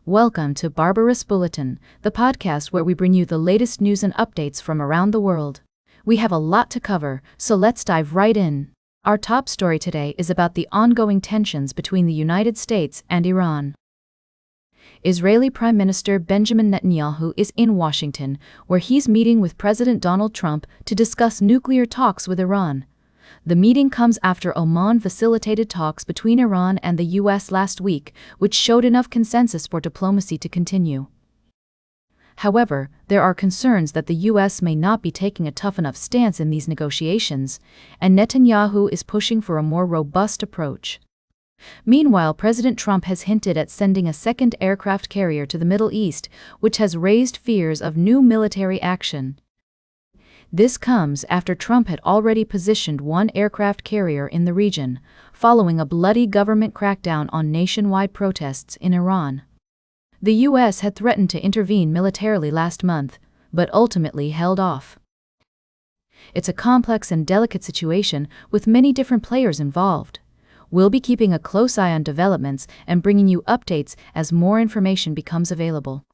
Welcome to Barbarous Bulletin, the podcast where we bring you the latest news and updates from around the world. We have a lot to cover, so let's dive right in. Our top story today is about the ongoing tensions between the United States and Iran. Israeli Prime Minister Benjamin Netanyahu is in Washington, where he's meeting with President Donald Trump to discuss nuclear talks with Iran. The meeting comes after Oman facilitated talks between Iran and the U.S. last week, which showed enough consensus for diplomacy to continue. However, there are concerns that the U.S. may not be taking a tough enough stance in these negotiations, and Netanyahu is pushing for a more robust approach. Meanwhile, President Trump has hinted at sending a second aircraft carrier to the Middle East, which has raised fears of new military action. This comes after Trump had already positioned one aircraft carrier in the region, following a bloody government crackdown on nationwide protests in Iran. The U.S. had threatened to intervene militarily last month, but ultimately held off. It's a complex and delicate situation with many different players involved. We'll be keeping a close eye on developments and bringing you updates as more information becomes available.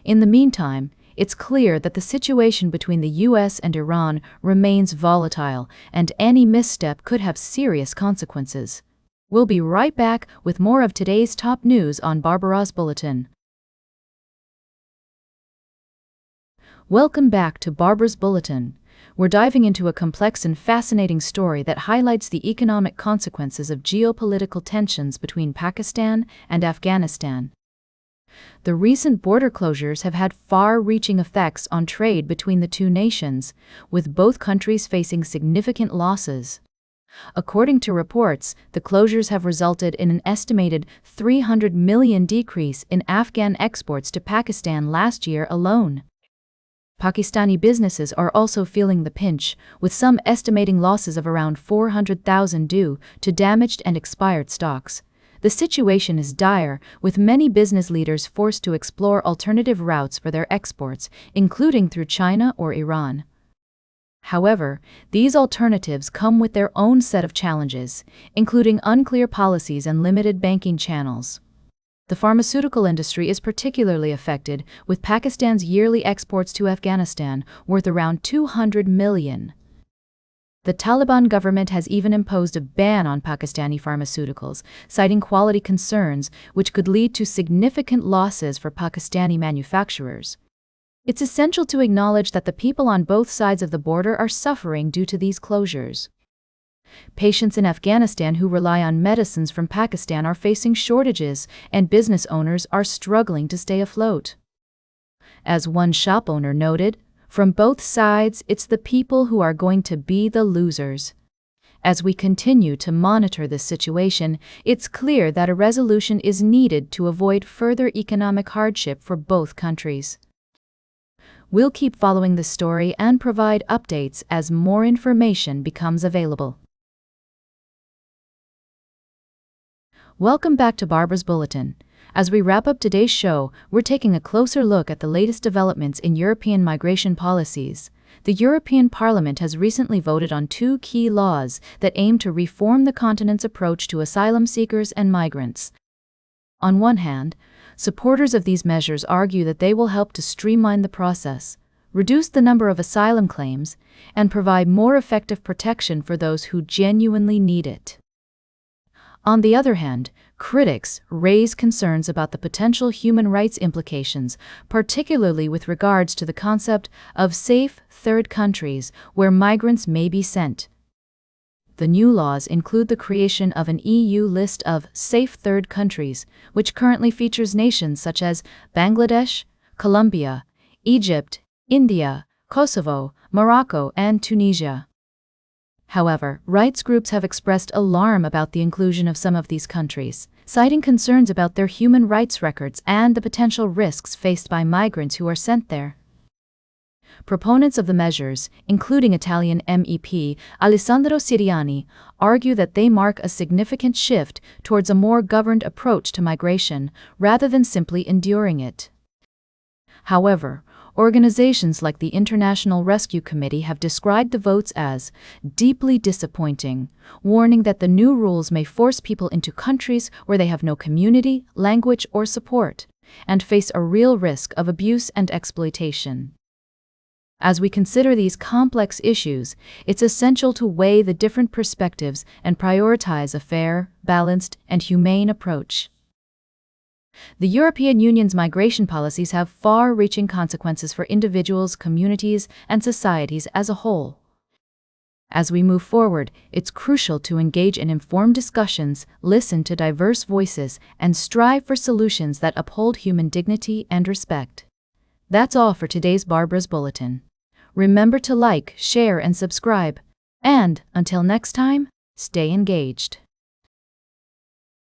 In the meantime, it's clear that the situation between the U.S. and Iran remains volatile, and any misstep could have serious consequences. We'll be right back with more of today's top news on Barbarous Bulletin. Welcome back to Barbarous Bulletin. We're diving into a complex and fascinating story that highlights the economic consequences of geopolitical tensions between Pakistan and Afghanistan. The recent border closures have had far-reaching effects on trade between the two nations, with both countries facing significant losses. According to reports, the closures have resulted in an estimated $300 million decrease in Afghan exports to Pakistan last year alone. Pakistani businesses are also feeling the pinch, with some estimating losses of around 400,000 due to damaged and expired stocks. The situation is dire, with many business leaders forced to explore alternative routes for their exports, including through China or Iran. However, these alternatives come with their own set of challenges, including unclear policies and limited banking channels. The pharmaceutical industry is particularly affected, with Pakistan's yearly exports to Afghanistan worth around $200 million. The Taliban government has even imposed a ban on Pakistani pharmaceuticals, citing quality concerns, which could lead to significant losses for Pakistani manufacturers. It's essential to acknowledge that the people on both sides of the border are suffering due to these closures. Patients in Afghanistan who rely on medicines from Pakistan are facing shortages, and business owners are struggling to stay afloat. As one shop owner noted, "From both sides, it's the people who are going to be the losers." As we continue to monitor this situation, it's clear that a resolution is needed to avoid further economic hardship for both countries. We'll keep following this story and provide updates as more information becomes available. Welcome back to Barbarous Bulletin. As we wrap up today's show, we're taking a closer look at the latest developments in European migration policies. The European Parliament has recently voted on two key laws that aim to reform the continent's approach to asylum seekers and migrants. On one hand, supporters of these measures argue that they will help to streamline the process, reduce the number of asylum claims, and provide more effective protection for those who genuinely need it. On the other hand, critics raise concerns about the potential human rights implications, particularly with regards to the concept of safe third countries where migrants may be sent. The new laws include the creation of an EU list of safe third countries, which currently features nations such as Bangladesh, Colombia, Egypt, India, Kosovo, Morocco, and Tunisia. However, rights groups have expressed alarm about the inclusion of some of these countries, citing concerns about their human rights records and the potential risks faced by migrants who are sent there. Proponents of the measures, including Italian MEP Alessandro Siriani, argue that they mark a significant shift towards a more governed approach to migration, rather than simply enduring it. However, Organizations like the International Rescue Committee have described the votes as deeply disappointing, warning that the new rules may force people into countries where they have no community, language, or support, and face a real risk of abuse and exploitation. As we consider these complex issues, it's essential to weigh the different perspectives and prioritize a fair, balanced, and humane approach. The European Union's migration policies have far-reaching consequences for individuals, communities, and societies as a whole. As we move forward, it's crucial to engage in informed discussions, listen to diverse voices, and strive for solutions that uphold human dignity and respect. That's all for today's Barbara's Bulletin. Remember to like, share, and subscribe. And, until next time, stay engaged.